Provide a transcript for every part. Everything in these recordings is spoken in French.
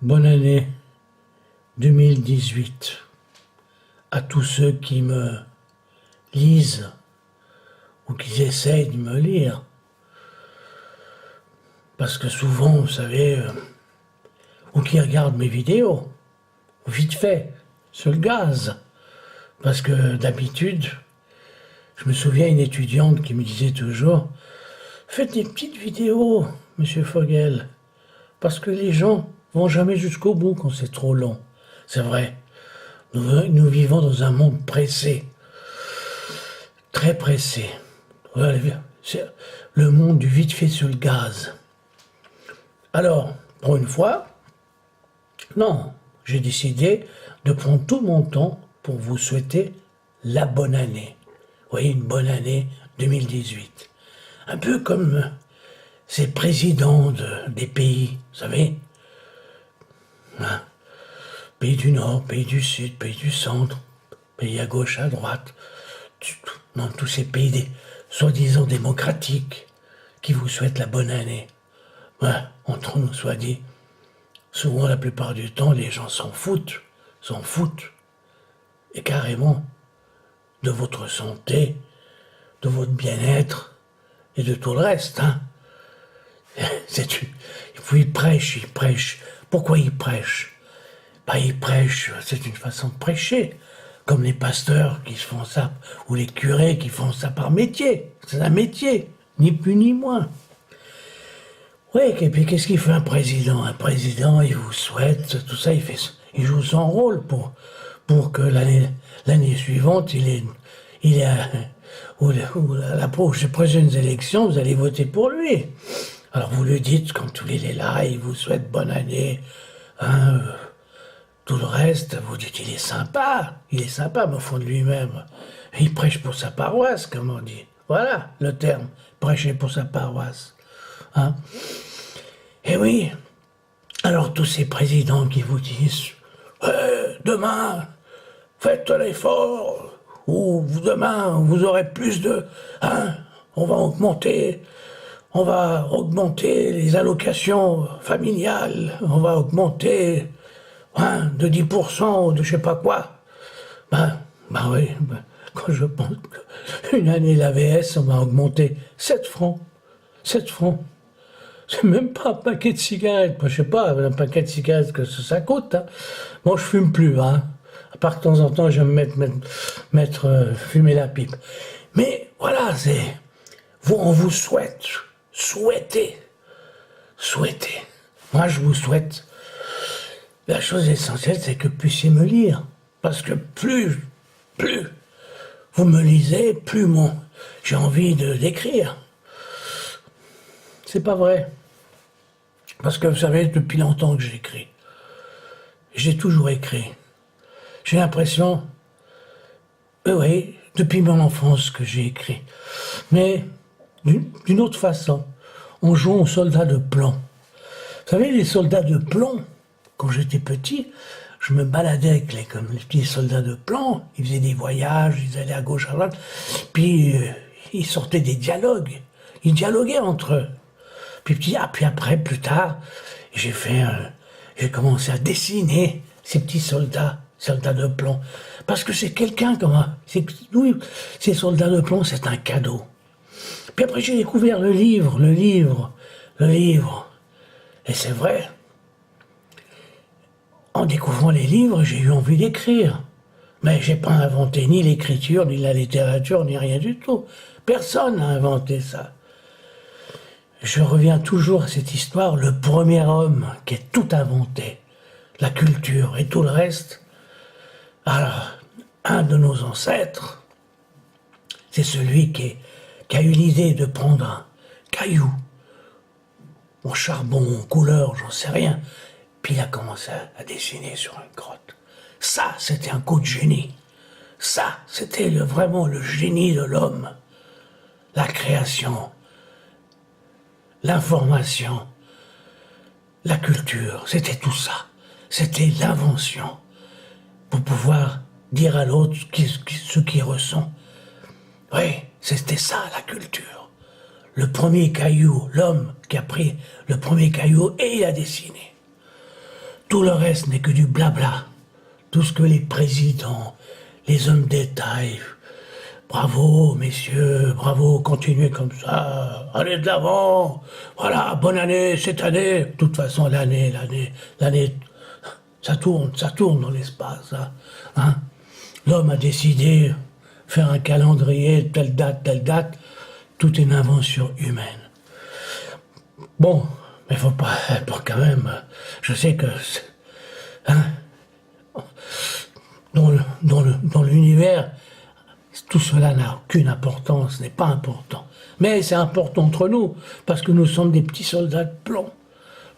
Bonne année 2018 à tous ceux qui me lisent ou qui essayent de me lire. Parce que souvent, vous savez, ou qui regardent mes vidéos, vite fait, sur le gaz. Parce que d'habitude, je me souviens une étudiante qui me disait toujours « Faites des petites vidéos, monsieur Fogel, parce que les gens vont jamais jusqu'au bout quand c'est trop long. » C'est vrai, nous vivons dans un monde pressé, très pressé. C'est le monde du vite fait sur le gaz. Alors, pour une fois, non, j'ai décidé de prendre tout mon temps pour vous souhaiter la bonne année. Vous voyez, une bonne année 2018. Un peu comme ces présidents des pays, vous savez, hein, pays du Nord, pays du Sud, pays du Centre, pays à gauche, à droite, dans tous ces pays soi-disant démocratiques qui vous souhaitent la bonne année. Ouais, entre nous soit dit, souvent la plupart du temps, les gens s'en foutent, et carrément de votre santé, de votre bien-être et de tout le reste. Hein. Il prêche. Pourquoi il prêche? Il prêche, c'est une façon de prêcher, comme les pasteurs qui se font ça, ou les curés qui font ça par métier. C'est un métier, ni plus ni moins. Oui, et puis qu'est-ce qu'il fait un président? Un président, il vous souhaite, tout ça, il joue son rôle pour que l'année suivante, ou la prochaine élection, vous allez voter pour lui. Alors vous lui dites, quand il est là, il vous souhaite bonne année, hein, tout le reste, vous dites, il est sympa, mais au fond de lui-même. Il prêche pour sa paroisse, comme on dit. Voilà le terme, prêcher pour sa paroisse. Hein? Et oui, alors tous ces présidents qui vous disent demain, faites l'effort, ou demain, vous aurez plus de... Hein, on va augmenter les allocations familiales, on va augmenter de 10% ou de je sais pas quoi. Oui, quand je pense qu'une année l'AVS, on va augmenter 7 francs. 7 francs. C'est même pas un paquet de cigarettes. Moi, je sais pas, un paquet de cigarettes, que ça coûte. Hein. Moi, je fume plus. Hein. À part de temps en temps, je vais me fumer la pipe. Mais voilà, on vous souhaite. Souhaitez. Moi, je vous souhaite. La chose essentielle, c'est que vous puissiez me lire. Parce que plus vous me lisez, plus j'ai envie d'écrire. C'est pas vrai. Parce que vous savez, depuis longtemps que j'écris. J'ai toujours écrit. J'ai l'impression, oui, depuis mon enfance que j'ai écrit. Mais d'une autre façon, on joue aux soldats de plomb. Vous savez, les soldats de plomb, quand j'étais petit, je me baladais comme les petits soldats de plomb. Ils faisaient des voyages, ils allaient à gauche, à droite. Puis ils sortaient des dialogues. Ils dialoguaient entre eux. Puis après, plus tard, j'ai commencé à dessiner ces petits soldats de plomb. Parce que c'est quelqu'un oui, ces soldats de plomb, c'est un cadeau. Puis après, j'ai découvert le livre. Et c'est vrai, en découvrant les livres, j'ai eu envie d'écrire. Mais j'ai pas inventé ni l'écriture, ni la littérature, ni rien du tout. Personne n'a inventé ça. Je reviens toujours à cette histoire, le premier homme qui a tout inventé, la culture et tout le reste. Alors, un de nos ancêtres, c'est celui qui a eu l'idée de prendre un caillou, en charbon, en couleur, j'en sais rien, puis il a commencé à dessiner sur une grotte. Ça, c'était un coup de génie. Ça, c'était vraiment le génie de l'homme. La création. L'information, la culture, c'était tout ça. C'était l'invention pour pouvoir dire à l'autre ce qu'il ressent. Oui, c'était ça la culture. Le premier caillou, l'homme qui a pris le premier caillou et il a dessiné. Tout le reste n'est que du blabla. Tout ce que les présidents, les hommes d'État, bravo messieurs, bravo, continuez comme ça, allez de l'avant, voilà, bonne année cette année. De toute façon, l'année, ça tourne dans l'espace. Hein. L'homme a décidé faire un calendrier, telle date, tout est une invention humaine. Bon, mais faut pas quand même, je sais que, hein, dans l'univers, tout cela n'a aucune importance, n'est pas important. Mais c'est important entre nous, parce que nous sommes des petits soldats de plomb.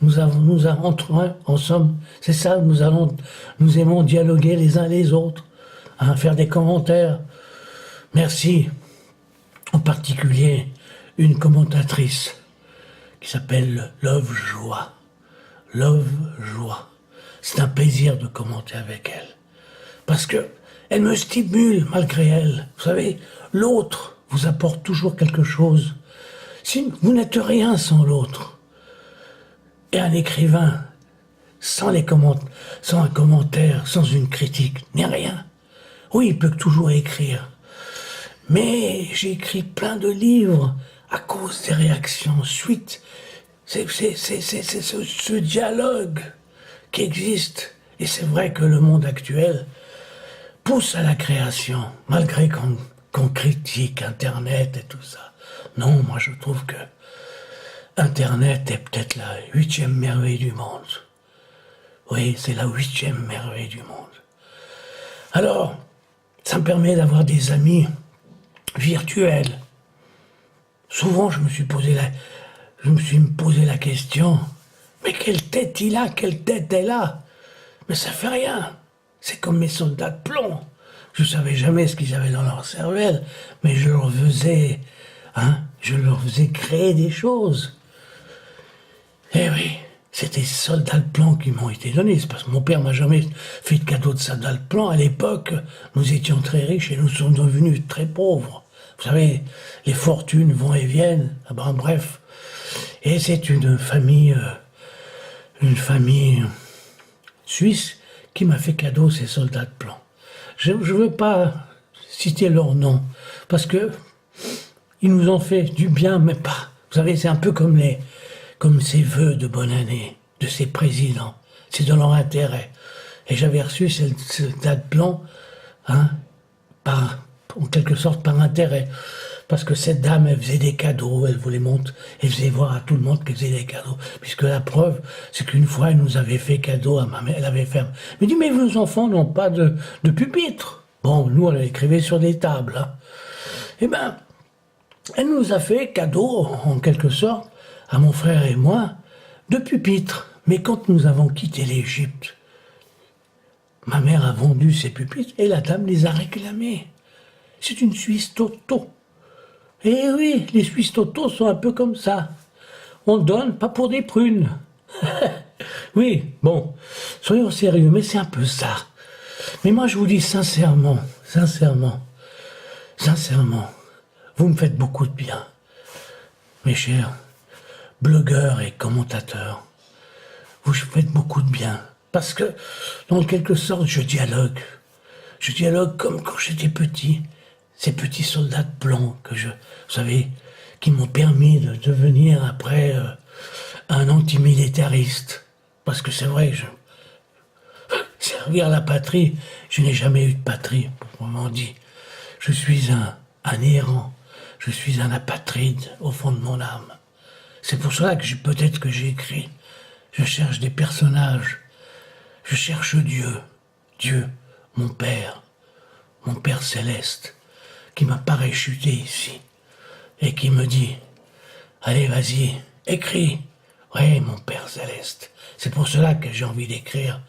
Nous entre en somme, c'est ça, nous aimons dialoguer les uns les autres, hein, faire des commentaires. Merci, en particulier, une commentatrice qui s'appelle Love Joie. Love Joie. C'est un plaisir de commenter avec elle. Parce que elle me stimule malgré elle. Vous savez, l'autre vous apporte toujours quelque chose. Si vous n'êtes rien sans l'autre. Et un écrivain, sans un commentaire, sans une critique, n'est rien. Oui, il peut toujours écrire. Mais j'ai écrit plein de livres à cause des réactions suite. C'est ce dialogue qui existe. Et c'est vrai que le monde actuel pousse à la création, malgré qu'on critique Internet et tout ça. Non, moi je trouve que Internet est peut-être la 8e merveille du monde. Oui, c'est la 8e merveille du monde. Alors, ça me permet d'avoir des amis virtuels. Souvent, je me suis posé la question, mais quelle tête il a, quelle tête elle a? Mais ça fait rien. C'est comme mes soldats de plomb. Je savais jamais ce qu'ils avaient dans leur cervelle, mais je leur faisais créer des choses. Eh oui, c'était des soldats de plomb qui m'ont été donnés. C'est parce que mon père m'a jamais fait de cadeau de soldats de plomb. À l'époque, nous étions très riches et nous sommes devenus très pauvres. Vous savez, les fortunes vont et viennent. Ah ben, bref. Et c'est une famille suisse qui m'a fait cadeau ces soldats de plomb. Je ne veux pas citer leur nom, parce que ils nous ont fait du bien, mais pas. Vous savez, c'est un peu comme ces vœux de bonne année de ces présidents. C'est dans leur intérêt. Et j'avais reçu ces soldats de plomb, hein, en quelque sorte par intérêt. Parce que cette dame, elle faisait des cadeaux, elle faisait voir à tout le monde qu'elle faisait des cadeaux. Puisque la preuve, c'est qu'une fois, elle nous avait fait cadeau à ma mère, elle avait fait... Elle me dit, mais vos enfants n'ont pas de pupitre. Bon, nous, elle écrivait sur des tables. Hein. Eh ben, elle nous a fait cadeau, en quelque sorte, à mon frère et moi, de pupitres. Mais quand nous avons quitté l'Égypte, ma mère a vendu ses pupitres et la dame les a réclamés. C'est une Suisse Toto. Eh oui, les Suisses Toto sont un peu comme ça. On donne pas pour des prunes. Oui, bon, soyons sérieux, mais c'est un peu ça. Mais moi, je vous dis sincèrement, vous me faites beaucoup de bien. Mes chers blogueurs et commentateurs, vous me faites beaucoup de bien. Parce que, dans quelque sorte, je dialogue. Je dialogue comme quand j'étais petit. Ces petits soldats de plomb vous savez, qui m'ont permis de devenir après un antimilitariste. Parce que c'est vrai, servir la patrie, je n'ai jamais eu de patrie, proprement dit. Je suis un errant, je suis un apatride au fond de mon âme. C'est pour cela que peut-être que j'ai écrit. Je cherche des personnages, je cherche Dieu, mon Père céleste, qui m'a parachuté ici, et qui me dit, allez, vas-y, écris. Oui, mon Père céleste. C'est pour cela que j'ai envie d'écrire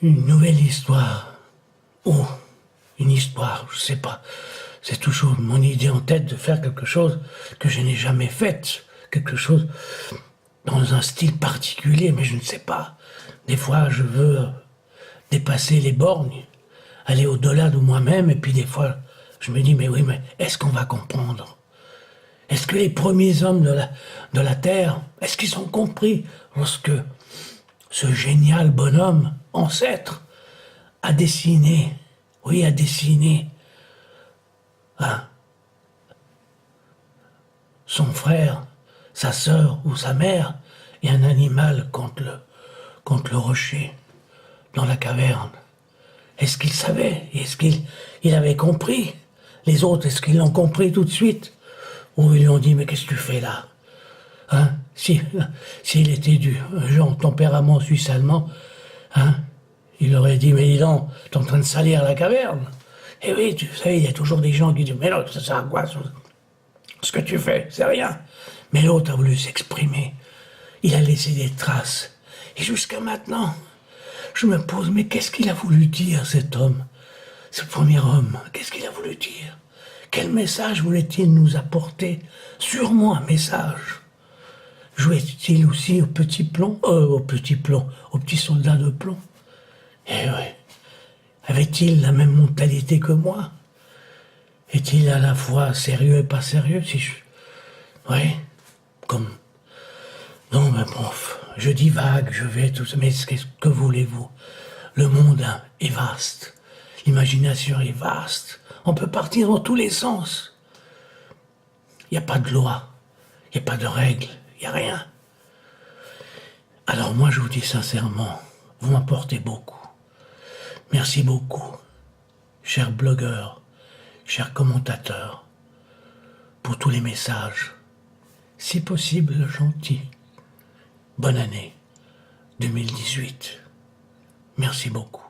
une nouvelle histoire, ou une histoire, je sais pas. C'est toujours mon idée en tête de faire quelque chose que je n'ai jamais fait, quelque chose dans un style particulier, mais je ne sais pas. Des fois, je veux dépasser les bornes, aller au-delà de moi-même, et puis des fois, je me dis, mais oui, mais est-ce qu'on va comprendre? Est-ce que les premiers hommes de la Terre, est-ce qu'ils ont compris lorsque ce génial bonhomme, ancêtre, a dessiné, oui, a dessiné son frère, sa sœur ou sa mère et un animal contre le rocher, dans la caverne. Est-ce qu'il savait? Est-ce qu'il avait compris? Les autres, est-ce qu'ils l'ont compris tout de suite? Ou ils lui ont dit, mais qu'est-ce que tu fais là? Hein? S'il était du genre tempérament suisse-allemand, hein? Il aurait dit, mais dis donc, t'es en train de salir la caverne. Et oui, tu sais, il y a toujours des gens qui disent, mais non, ça sert à quoi ce que tu fais? C'est rien. Mais l'autre a voulu s'exprimer. Il a laissé des traces. Et jusqu'à maintenant, je me pose, mais qu'est-ce qu'il a voulu dire, cet homme? Ce premier homme, qu'est-ce qu'il a voulu dire? Quel message voulait-il nous apporter? Sûrement un message. Jouait-il aussi au petit plomb, au petit soldat de plomb? Eh ouais. Avait-il la même mentalité que moi? Est-il à la fois sérieux et pas sérieux, Ouais, comme... Non, mais bon, je divague, je vais tout ça, mais qu'est-ce que voulez-vous? Le monde est vaste, l'imagination est vaste, on peut partir dans tous les sens. Il n'y a pas de loi, il n'y a pas de règles, il n'y a rien. Alors moi, je vous dis sincèrement, vous m'apportez beaucoup. Merci beaucoup, chers blogueurs, chers commentateurs, pour tous les messages, si possible gentils. Bonne année 2018. Merci beaucoup.